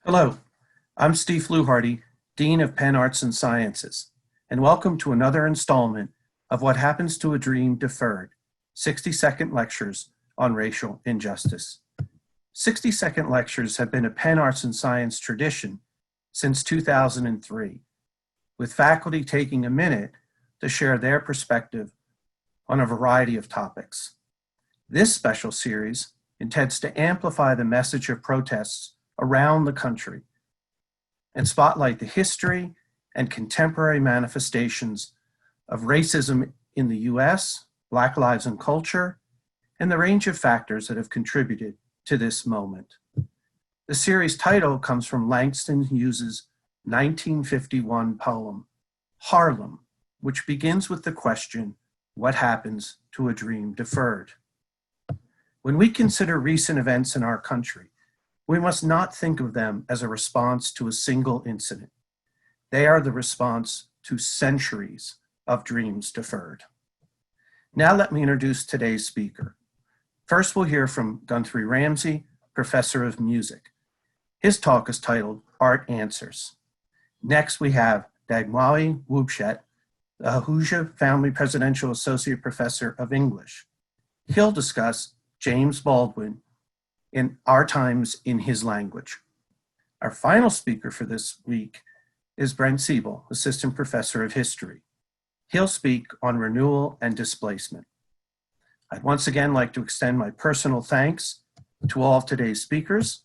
Hello, I'm Steve Fluharty, Dean of Penn Arts and Sciences, and welcome to another installment of What Happens to a Dream Deferred, 60-second lectures on racial injustice. 60-second lectures have been a Penn Arts and Science tradition since 2003, with faculty taking a minute to share their perspective on a variety of topics. This special series intends to amplify the message of protests around the country and spotlight the history and contemporary manifestations of racism in the US, Black lives and culture, and the range of factors that have contributed to this moment. The series title comes from Langston Hughes's 1951 poem, Harlem, which begins with the question, what happens to a dream deferred? When we consider recent events in our country, we must not think of them as a response to a single incident. They are the response to centuries of dreams deferred. Now let me introduce today's speaker. First, we'll hear from Guthrie Ramsey, professor of music. His talk is titled Art Answers. Next, we have Dagmawi Woubshet, the Ahuja Family Presidential Associate Professor of English. He'll discuss James Baldwin in Our Times in His Language. Our final speaker for this week is Brent Siebel, Assistant Professor of History. He'll speak on renewal and displacement. I'd once again like to extend my personal thanks to all of today's speakers,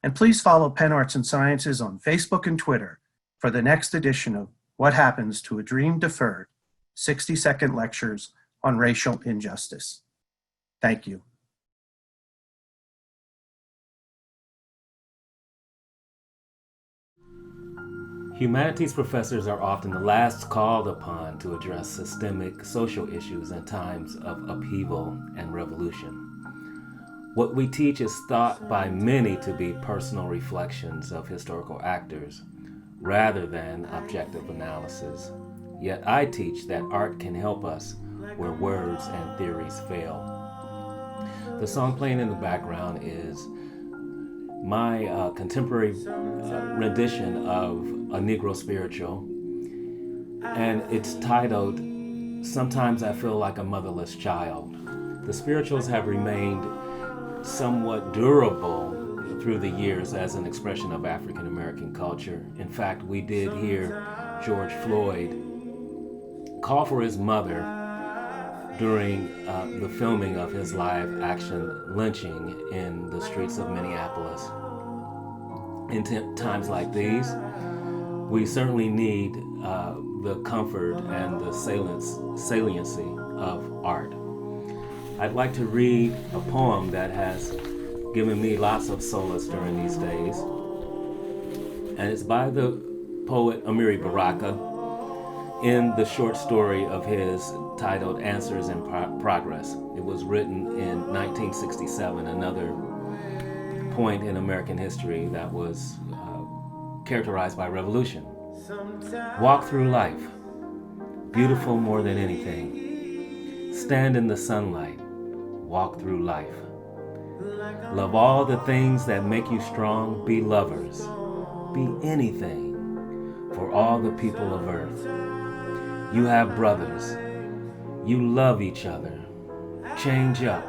and please follow Penn Arts and Sciences on Facebook and Twitter for the next edition of What Happens to a Dream Deferred, 60-second lectures on racial injustice. Thank you. Humanities professors are often the last called upon to address systemic social issues in times of upheaval and revolution. What we teach is thought by many to be personal reflections of historical actors, rather than objective analysis. Yet I teach that art can help us where words and theories fail. The song playing in the background is my contemporary rendition of a Negro spiritual, and it's titled, Sometimes I Feel Like a Motherless Child. The spirituals have remained somewhat durable through the years as an expression of African American culture. In fact, we did hear George Floyd call for his mother during the filming of his live action lynching in the streets of Minneapolis. In times like these, we certainly need the comfort and the saliency of art. I'd like to read a poem that has given me lots of solace during these days, and it's by the poet Amiri Baraka in the short story of his titled Answers in Progress. It was written in 1967, another point in American history that was characterized by revolution. Walk through life, beautiful more than anything. Stand in the sunlight, walk through life. Love all the things that make you strong, be lovers, be anything for all the people of earth. You have brothers, you love each other. Change up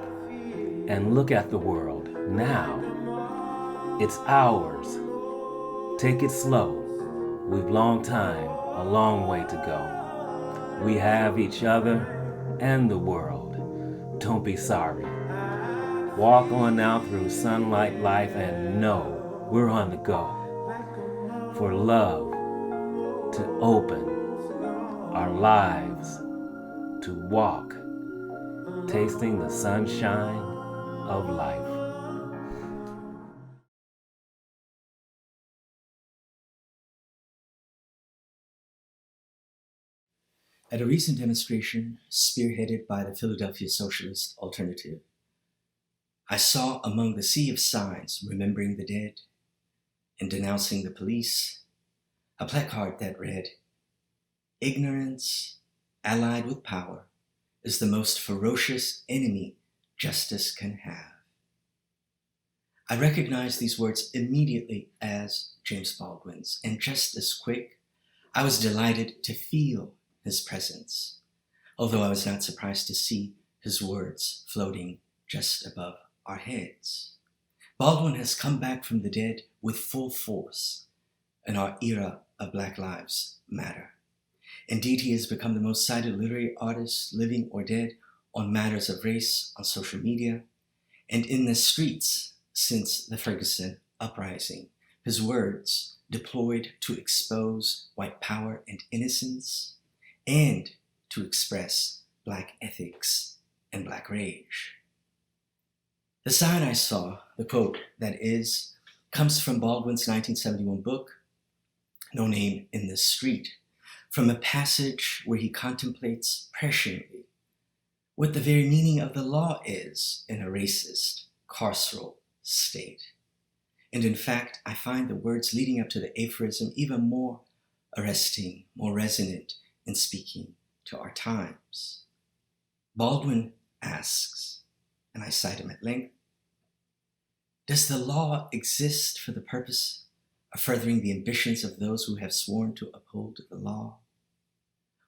and look at the world now. It's ours. Take it slow. We've long time, a long way to go. We have each other and the world. Don't be sorry. Walk on now through sunlight life and know we're on the go. For love to open, our lives to walk, tasting the sunshine of life. At a recent demonstration spearheaded by the Philadelphia Socialist Alternative, I saw among the sea of signs remembering the dead and denouncing the police, a placard that read, "Ignorance allied with power is the most ferocious enemy justice can have." I recognized these words immediately as James Baldwin's, and just as quick, I was delighted to feel his presence, although I was not surprised to see his words floating just above our heads. Baldwin has come back from the dead with full force in our era of Black Lives Matter. Indeed, he has become the most cited literary artist, living or dead, on matters of race on social media and in the streets since the Ferguson uprising. His words, deployed to expose white power and innocence and to express Black ethics and Black rage. The sign I saw, the quote that is, comes from Baldwin's 1971 book, No Name in the Street, from a passage where he contemplates presciently what the very meaning of the law is in a racist, carceral state. And in fact, I find the words leading up to the aphorism even more arresting, more resonant in speaking to our times. Baldwin asks, and I cite him at length, does the law exist for the purpose of furthering the ambitions of those who have sworn to uphold the law?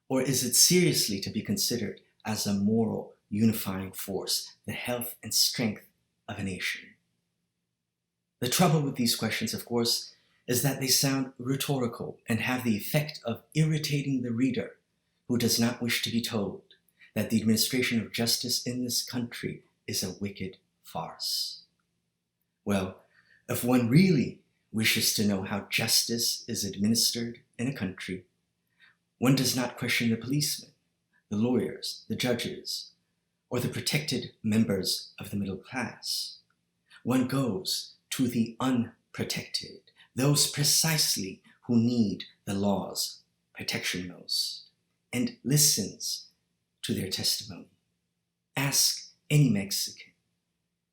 Or is it seriously to be considered as a moral unifying force, the health and strength of a nation? The trouble with these questions, of course, is that they sound rhetorical and have the effect of irritating the reader who does not wish to be told that the administration of justice in this country is a wicked farce. Well, if one really wishes to know how justice is administered in a country, one does not question the policemen, the lawyers, the judges, or the protected members of the middle class. One goes to the unprotected, those precisely who need the law's protection most, and listens to their testimony. Ask any Mexican,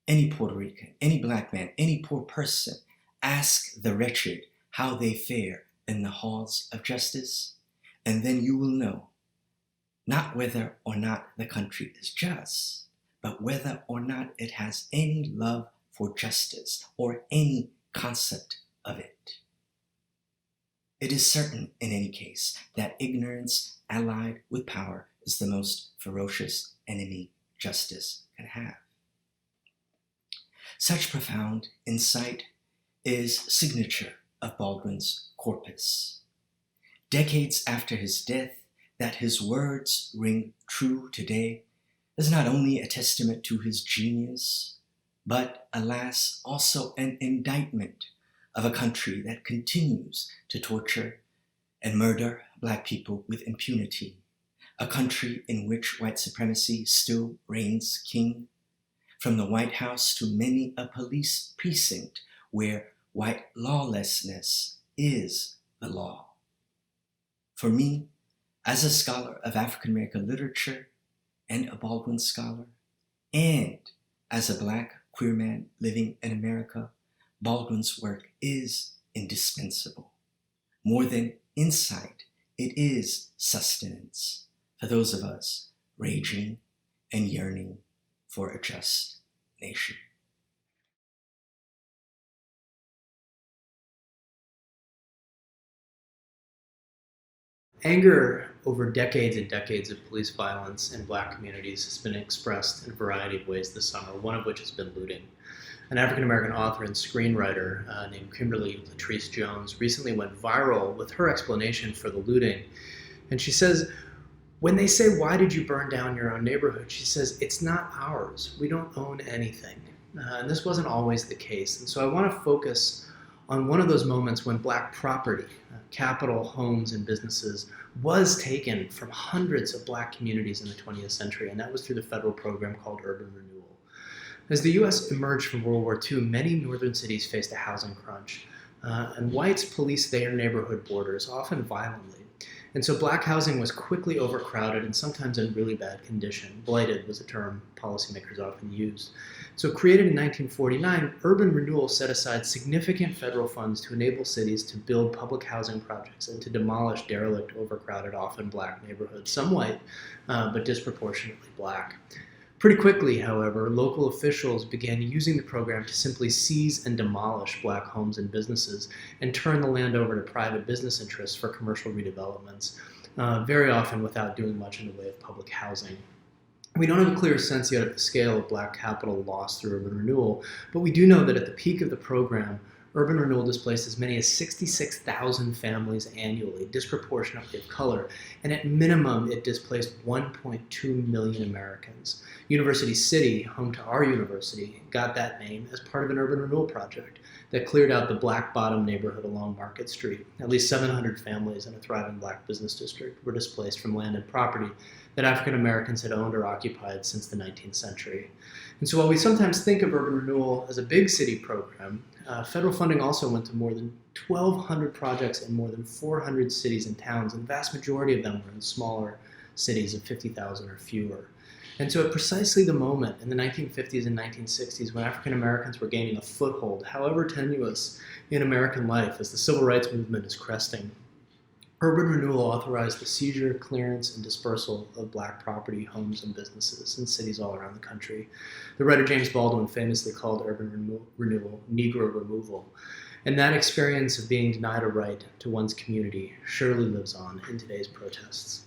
any Puerto Rican, any Black man, any poor person, ask the wretched how they fare in the halls of justice, and then you will know not whether or not the country is just, but whether or not it has any love for justice or any concept of it. It is certain, in any case, that ignorance allied with power is the most ferocious enemy justice can have. Such profound insight is signature of Baldwin's corpus. Decades after his death, that his words ring true today is not only a testament to his genius, but, alas, also an indictment of a country that continues to torture and murder Black people with impunity, a country in which white supremacy still reigns king, from the White House to many a police precinct where white lawlessness is the law. For me, as a scholar of African American literature and a Baldwin scholar, and as a Black queer man living in America, Baldwin's work is indispensable. More than insight, it is sustenance for those of us raging and yearning for a just nation. Anger over decades and decades of police violence in Black communities has been expressed in a variety of ways this summer, one of which has been looting. An African-American author and screenwriter named Kimberly Latrice Jones recently went viral with her explanation for the looting. And she says, when they say, why did you burn down your own neighborhood? She says, it's not ours. We don't own anything. And this wasn't always the case. And so I want to focus on one of those moments when Black property, capital, homes, and businesses was taken from hundreds of Black communities in the 20th century, and that was through the federal program called Urban Renewal. As the U.S. emerged from World War II, many northern cities faced a housing crunch, and whites policed their neighborhood borders, often violently. And so Black housing was quickly overcrowded and sometimes in really bad condition. Blighted was a term policymakers often used. So created in 1949, Urban Renewal set aside significant federal funds to enable cities to build public housing projects and to demolish derelict, overcrowded, often Black neighborhoods, some white, but disproportionately Black. Pretty quickly, however, local officials began using the program to simply seize and demolish Black homes and businesses and turn the land over to private business interests for commercial redevelopments, very often without doing much in the way of public housing. We don't have a clear sense yet of the scale of Black capital lost through urban renewal, but we do know that at the peak of the program, urban renewal displaced as many as 66,000 families annually, disproportionately of color, and at minimum, it displaced 1.2 million Americans. University City, home to our university, got that name as part of an urban renewal project that cleared out the Black Bottom neighborhood along Market Street. At least 700 families in a thriving Black business district were displaced from land and property that African Americans had owned or occupied since the 19th century. And so while we sometimes think of urban renewal as a big city program, federal funding also went to more than 1,200 projects in more than 400 cities and towns, and the vast majority of them were in smaller cities of 50,000 or fewer. And so at precisely the moment in the 1950s and 1960s when African Americans were gaining a foothold, however tenuous, in American life as the civil rights movement is cresting, urban renewal authorized the seizure, clearance, and dispersal of Black property, homes, and businesses in cities all around the country. The writer James Baldwin famously called urban renewal Negro removal. And that experience of being denied a right to one's community surely lives on in today's protests.